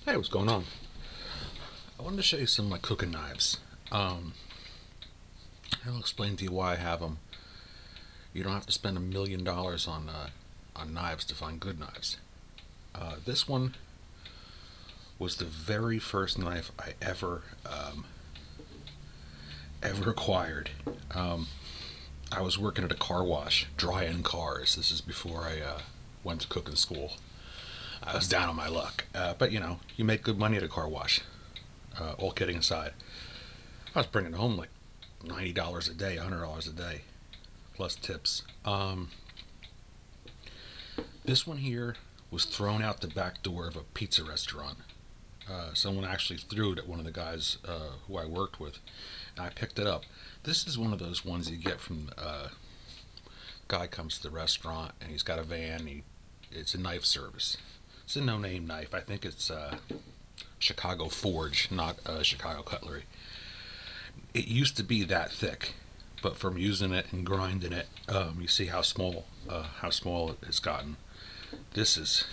Hey, what's going on? I wanted to show you some of my cooking knives. I'll explain to you why I have them. You don't have to spend $1 million on knives to find good knives. This one was the very first knife I ever acquired. I was working at a car wash, drying cars. This is before I went to cooking school. I was down on my luck, but you make good money at a car wash. All kidding aside, I was bringing home like $90 a day, $100 a day, plus tips. This one here was thrown out the back door of a pizza restaurant. Someone actually threw it at one of the guys who I worked with, and I picked it up. This is one of those ones you get from guy comes to the restaurant and he's got a van. It's a knife service. It's a no-name knife. I think it's Chicago Forge, not Chicago Cutlery. It used to be that thick, but from using it and grinding it, you see how small it has gotten. This is.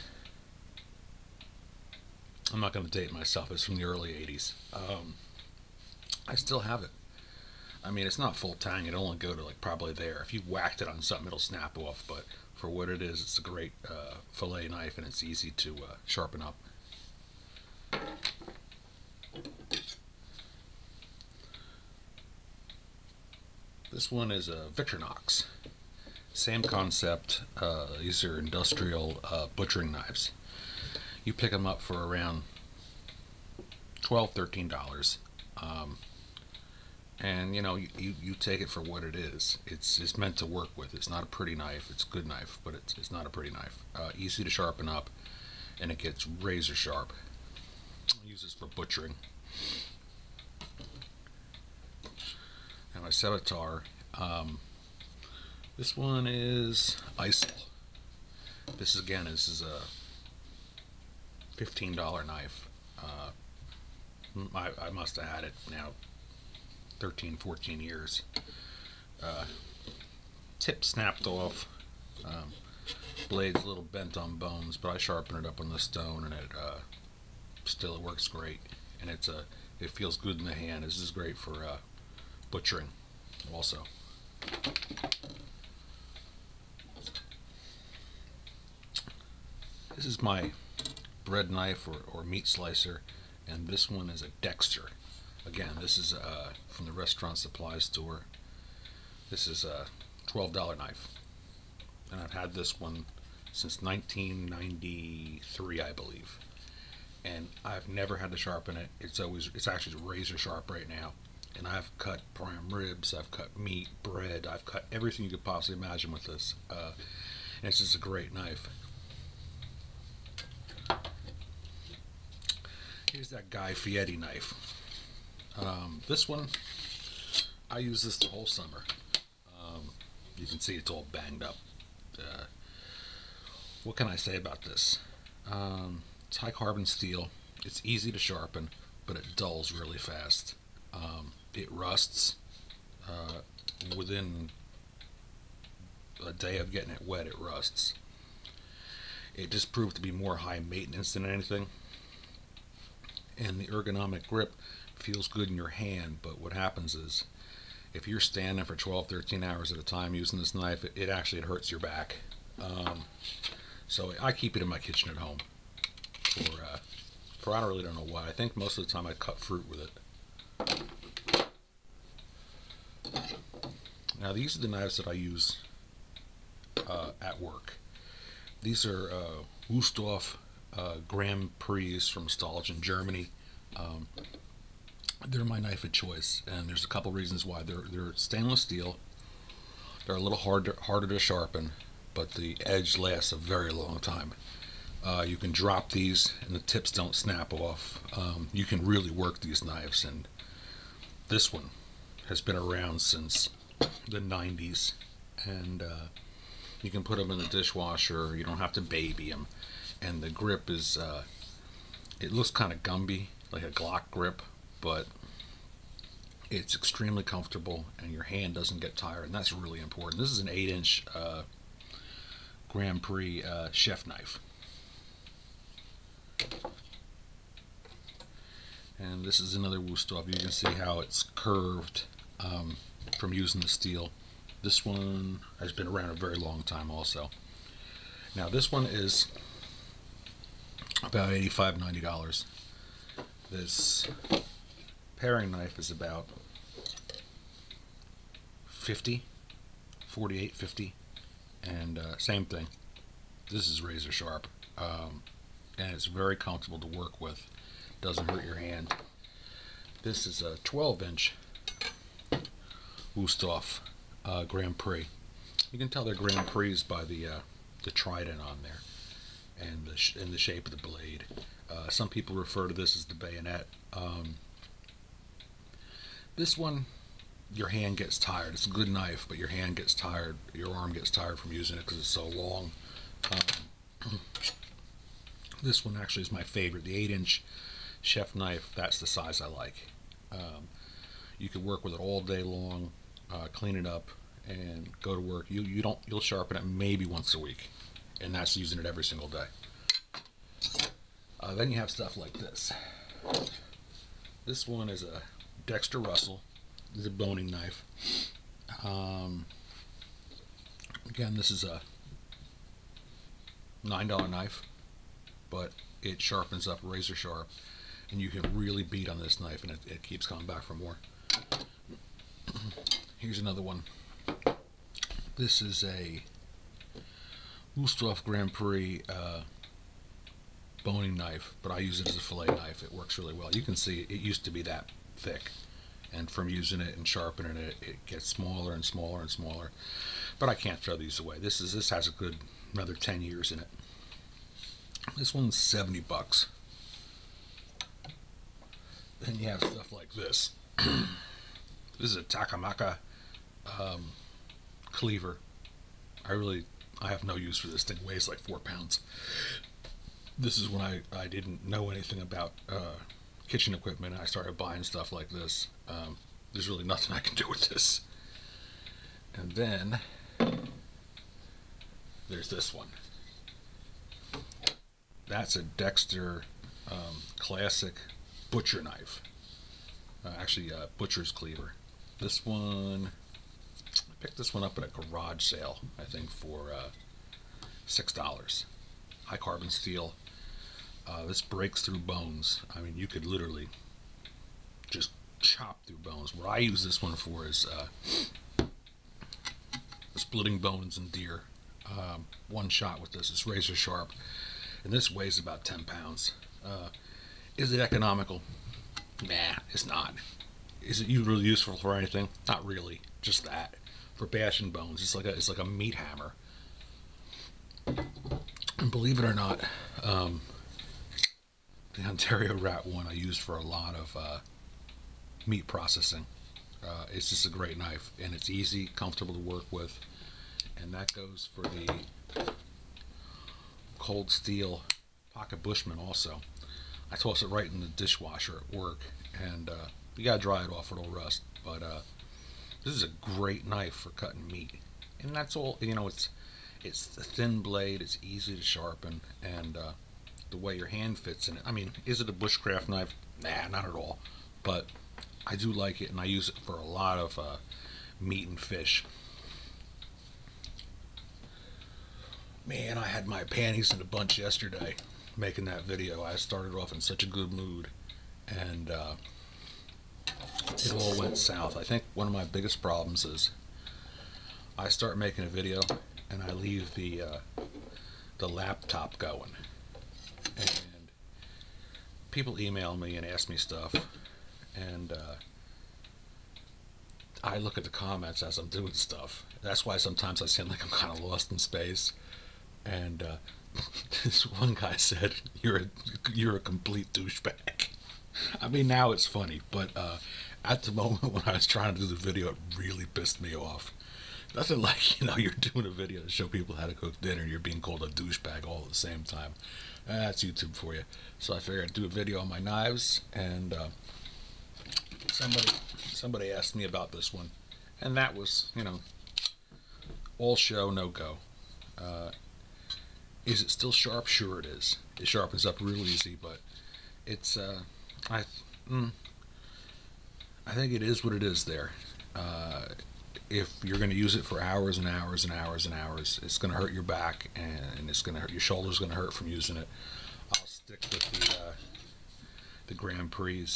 I'm not going to date myself. It's from the early '80s. I still have it. I mean, it's not full tang. It'll only go to like probably there. If you whacked it on something, it'll snap off. But for what it is, it's a great fillet knife, and it's easy to sharpen up. This one is a Victorinox. Same concept. These are industrial butchering knives. You pick them up for around $12, $13. And you take it for what it is. It's meant to work with. It's not a pretty knife. It's a good knife, but it's not a pretty knife. Easy to sharpen up, and it gets razor sharp. I use this for butchering. And my Sevitar. This one is ISIL. This is a $15 knife. I must have had it now 13, 14 years. Tip snapped off. Blade's a little bent on bones, but I sharpened it up on the stone, and it still works great. And it feels good in the hand. This is great for butchering, also. This is my bread knife or meat slicer, and this one is a Dexter. Again, this is from the restaurant supply store. This is a $12 knife, and I've had this one since 1993, I believe. And I've never had to sharpen it. It's actually razor sharp right now. And I've cut prime ribs, I've cut meat, bread, I've cut everything you could possibly imagine with this. And it's just a great knife. Here's that Guy Fieri knife. This one, I use this the whole summer. You can see it's all banged up. What can I say about this? It's high carbon steel. It's easy to sharpen, but it dulls really fast. It rusts within a day of getting it wet. It rusts. It just proved to be more high maintenance than anything. And the ergonomic grip feels good in your hand, but what happens is if you're standing for 12, 13 hours at a time using this knife, it actually hurts your back. So I keep it in my kitchen at home for I really don't know why. I think most of the time I cut fruit with it. Now these are the knives that I use at work. These are Gustav Grand Prix from Stalgen, Germany. They're my knife of choice, and there's a couple reasons why. They're stainless steel. They're a little harder to sharpen, but the edge lasts a very long time. You can drop these, and the tips don't snap off. You can really work these knives, and this one has been around since the 90s, and you can put them in the dishwasher. You don't have to baby them, and the grip is it looks kind of Gumby, like a Glock grip, but it's extremely comfortable, and your hand doesn't get tired, and that's really important. This is an 8-inch Grand Prix chef knife. And this is another Gustav. You can see how it's curved from using the steel. This one has been around a very long time also. Now this one is about $85, $90. This paring knife is about 50, 48, 50, and same thing. This is razor sharp, and it's very comfortable to work with. Doesn't hurt your hand. This is a 12-inch Gustav Grand Prix. You can tell they're Grand Prix by the Trident on there and the shape of the blade. Some people refer to this as the bayonet. This one, your hand gets tired. It's a good knife, but your hand gets tired. Your arm gets tired from using it because it's so long. This one actually is my favorite. The 8-inch chef knife. That's the size I like. You can work with it all day long. Clean it up and go to work. You'll sharpen it maybe once a week, and that's using it every single day. Then you have stuff like this. This one is a Dexter Russell. This is a boning knife. Again, this is a $9 knife, but it sharpens up razor sharp, and you can really beat on this knife, and it keeps coming back for more. Here's another one. This is a Gustav Grand Prix boning knife, but I use it as a fillet knife. It works really well. You can see it used to be that thick, and from using it and sharpening it, it gets smaller and smaller and smaller. But I can't throw these away. This has a good another 10 years in it. This one's $70. Then you have stuff like this. This is a Takamaka cleaver. I have no use for this thing. It weighs like 4 pounds. This is when I didn't know anything about kitchen equipment, and I started buying stuff like this. There's really nothing I can do with this. And then there's this one. That's a Dexter classic butcher knife. Actually, a butcher's cleaver. This one, I picked this one up at a garage sale, I think, for $6. High carbon steel. This breaks through bones. I mean, you could literally just chop through bones. What I use this one for is splitting bones in deer. One shot with this. It's razor sharp, and this weighs about 10 pounds. Is it economical? Nah, it's not. Is it really useful for anything? Not really. Just that. For bashing bones. It's like a meat hammer. And believe it or not, the Ontario Rat one I use for a lot of meat processing. It's just a great knife, and it's easy, comfortable to work with. And that goes for the cold steel pocket Bushmen also. I toss it right in the dishwasher at work, and you gotta dry it off or it'll rust. But this is a great knife for cutting meat, and that's all. You know, it's a thin blade. It's easy to sharpen, and the way your hand fits in it. I mean, is it a bushcraft knife? Nah, not at all. But I do like it, and I use it for a lot of meat and fish. Man, I had my panties in a bunch yesterday making that video. I started off in such a good mood, and it all went south. I think one of my biggest problems is I start making a video and I leave the laptop going, and people email me and ask me stuff, and I look at the comments as I'm doing stuff. That's why sometimes I seem like I'm kind of lost in space. And this one guy said, "You're a complete douchebag." I mean, now it's funny, but at the moment when I was trying to do the video, it really pissed me off. Nothing like, you're doing a video to show people how to cook dinner, and you're being called a douchebag all at the same time. That's YouTube for you. So I figured I'd do a video on my knives, and somebody asked me about this one, and that was, all show, no go. Is it still sharp? Sure it is. It sharpens up real easy, but it's I I think it is what it is there. If you're going to use it for hours and hours and hours and hours, it's going to hurt your back, and it's going to hurt your shoulders. Going to hurt from using it. I'll stick with the Grand Prix.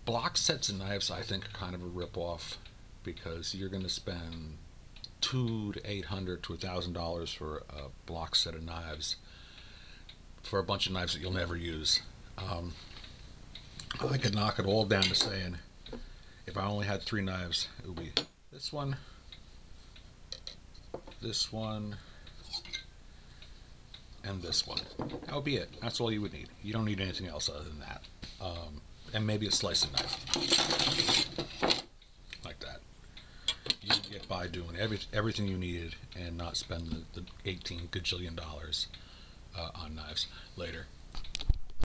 Block sets of knives, I think, are kind of a rip-off, because you're going to spend $200 to $800 to $1,000 for a block set of knives for a bunch of knives that you'll never use. I could knock it all down to saying, if I only had 3 knives, it would be this one, and this one. That would be it. That's all you would need. You don't need anything else other than that. And maybe a slicing knife. Like that. You can get by doing everything you needed and not spend the $18 gajillion on knives later.